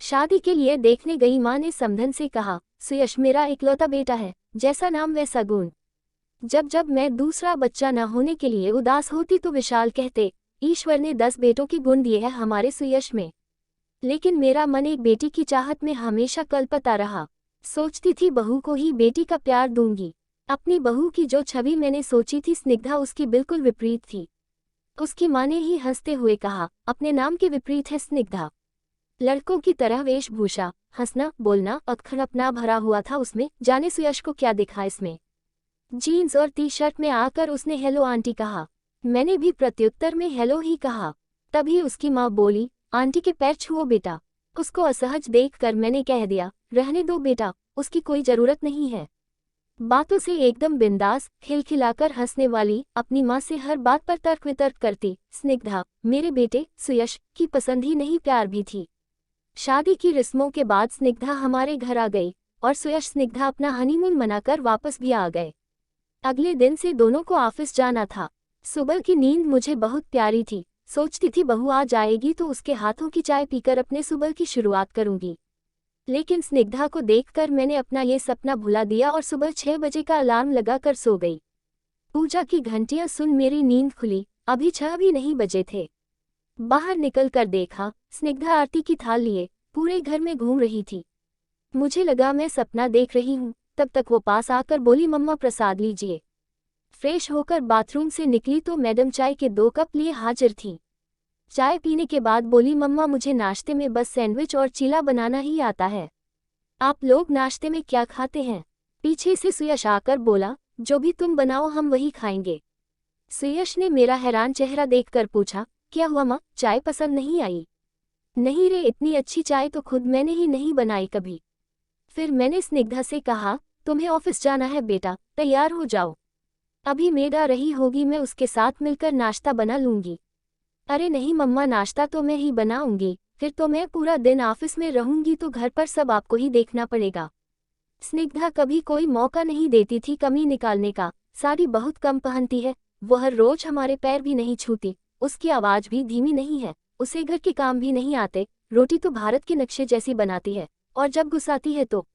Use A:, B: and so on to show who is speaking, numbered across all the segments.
A: शादी के लिए देखने गई माँ ने समधन से कहा, सुयश मेरा इकलौता बेटा है, जैसा नाम वैसा गुण। जब जब मैं दूसरा बच्चा न होने के लिए उदास होती तो विशाल कहते, ईश्वर ने 10 बेटों के गुण दिए हैं हमारे सुयश में। लेकिन मेरा मन एक बेटी की चाहत में हमेशा कलपता रहा। सोचती थी बहू को ही बेटी का प्यार दूंगी। अपनी बहू की जो छवि मैंने सोची थी स्निग्धा उसकी बिल्कुल विपरीत थी। उसकी माँ ने ही हंसते हुए कहा, अपने नाम के विपरीत है स्निग्धा। लड़कों की तरह वेशभूषा, हंसना बोलना अक्खर अपना भरा हुआ था उसमें, जाने सुयश को क्या दिखा इसमें। जीन्स और टी शर्ट में आकर उसने हेलो आंटी कहा। मैंने भी प्रत्युत्तर में हेलो ही कहा। तभी उसकी माँ बोली, आंटी के पैर छुओ बेटा। उसको असहज देखकर मैंने कह दिया, रहने दो बेटा, उसकी कोई जरूरत नहीं है। बातों से एकदम बिंदास, खिलखिलाकर हंसने वाली, अपनी माँ से हर बात पर तर्क वितर्क करती स्निग्धा मेरे बेटे सुयश की पसंद ही नहीं प्यार भी थी। शादी की रस्मों के बाद स्निग्धा हमारे घर आ गई और सुयश स्निग्धा अपना हनीमून मनाकर वापस भी आ गए। अगले दिन से दोनों को ऑफिस जाना था। सुबह की नींद मुझे बहुत प्यारी थी। सोचती थी बहू आ जाएगी तो उसके हाथों की चाय पीकर अपने सुबह की शुरुआत करूंगी। लेकिन स्निग्धा को देखकर मैंने अपना ये सपना भुला दिया और सुबह 6 बजे का अलार्म लगाकर सो गई। पूजा की घंटियां सुन मेरी नींद खुली। अभी 6 भी नहीं बजे थे। बाहर निकलकर देखा, स्निग्धा आरती की थाल लिए पूरे घर में घूम रही थी। मुझे लगा मैं सपना देख रही हूँ। तब तक वो पास आकर बोली, मम्मा प्रसाद लीजिए। फ्रेश होकर बाथरूम से निकली तो मैडम चाय के 2 कप लिए हाजिर थी। चाय पीने के बाद बोली, मम्मा मुझे नाश्ते में बस सैंडविच और चीला बनाना ही आता है। आप लोग नाश्ते में क्या खाते हैं? पीछे से सुयश आकर बोला, जो भी तुम बनाओ हम वही खाएंगे। सुयश ने मेरा हैरान चेहरा देखकर पूछा, क्या हुआ माँ, चाय पसंद नहीं आई? नहीं रे, इतनी अच्छी चाय तो खुद मैंने ही नहीं बनाई कभी। फिर मैंने स्निग्धा से कहा, तुम्हें ऑफिस जाना है बेटा, तैयार हो जाओ। अभी मेड आ रही होगी, मैं उसके साथ मिलकर नाश्ता बना लूंगी। अरे नहीं मम्मा, नाश्ता तो मैं ही बनाऊंगी, फिर तो मैं पूरा दिन ऑफिस में रहूंगी तो घर पर सब आपको ही देखना पड़ेगा। स्निग्धा कभी कोई मौका नहीं देती थी कमी निकालने का। साड़ी बहुत कम पहनती है, वो हर रोज हमारे पैर भी नहीं छूती। उसकी आवाज भी धीमी नहीं है, उसे घर के काम भी नहीं आते। रोटी तो भारत के नक्शे जैसी बनाती है और जब गुस्साती है तो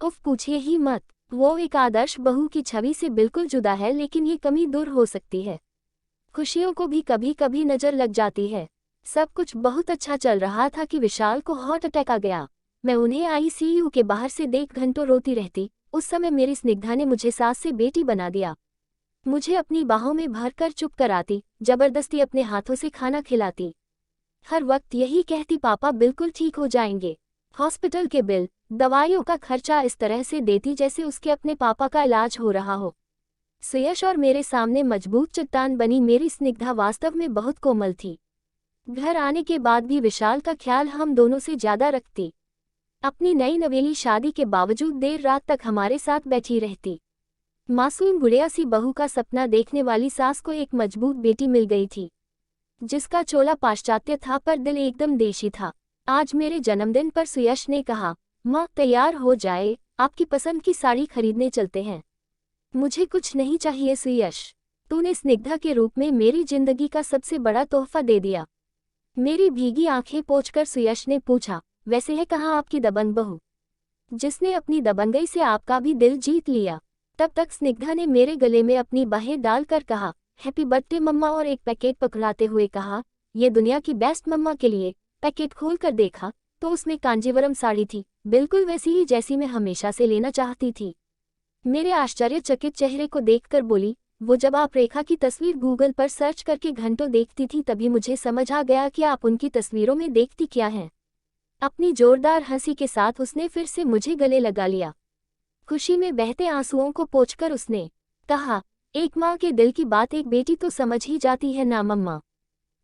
A: उफ पूछिए ही मत। वो एक आदर्श बहू की छवि से बिल्कुल जुदा है, लेकिन ये कमी दूर हो सकती है। खुशियों को भी कभी कभी नजर लग जाती है। सब कुछ बहुत अच्छा चल रहा था कि विशाल को हार्ट अटैक आ गया। मैं उन्हें आईसीयू के बाहर से देख घंटों रोती रहती। उस समय मेरी स्निग्धा ने मुझे सास से बेटी बना दिया। मुझे अपनी बाहों में भरकर चुप कराती, जबरदस्ती अपने हाथों से खाना खिलाती। हर वक्त यही कहती, पापा बिल्कुल ठीक हो जाएंगे। हॉस्पिटल के बिल, दवाइयों का खर्चा इस तरह से देती जैसे उसके अपने पापा का इलाज हो रहा हो। सुयश और मेरे सामने मजबूत चट्टान बनी मेरी स्निग्धा वास्तव में बहुत कोमल थी। घर आने के बाद भी विशाल का ख्याल हम दोनों से ज्यादा रखती। अपनी नई नवेली शादी के बावजूद देर रात तक हमारे साथ बैठी रहती। मासूम गुड़िया सी बहू का सपना देखने वाली सास को एक मजबूत बेटी मिल गई थी, जिसका चोला पाश्चात्य था पर दिल एकदम देशी था। आज मेरे जन्मदिन पर सुयश ने कहा, माँ तैयार हो जाए, आपकी पसंद की साड़ी खरीदने चलते हैं। मुझे कुछ नहीं चाहिए सुयश, तूने स्निग्धा के रूप में मेरी जिंदगी का सबसे बड़ा तोहफा दे दिया। मेरी भीगी आंखें पोंछकर सुयश ने पूछा, वैसे है कहाँ आपकी दबंग बहू, जिसने अपनी दबंगई से आपका भी दिल जीत लिया? तब तक स्निग्धा ने मेरे गले में अपनी बाहें डालकर कहा, हैप्पी बर्थडे मम्मा, और एक पैकेट पकड़ाते हुए कहा, ये दुनिया की बेस्ट मम्मा के लिए। पैकेट खोलकर देखा तो उसमें कांजीवरम साड़ी थी, बिल्कुल वैसी ही जैसी मैं हमेशा से लेना चाहती थी। मेरे आश्चर्यचकित चेहरे को देखकर बोली, वो जब आप रेखा की तस्वीर गूगल पर सर्च करके घंटों देखती थी तभी मुझे समझ आ गया कि आप उनकी तस्वीरों में देखती क्या हैं। अपनी जोरदार हंसी के साथ उसने फिर से मुझे गले लगा लिया। खुशी में बहते आंसुओं को पोंछकर उसने कहा, एक माँ के दिल की बात एक बेटी तो समझ ही जाती है ना मम्मा।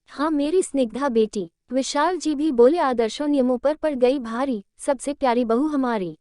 A: हाँ मेरी स्निग्धा बेटी। विशाल जी भी बोले, आदर्शों नियमों पर पड़ गई भारी, सबसे प्यारी बहू हमारी।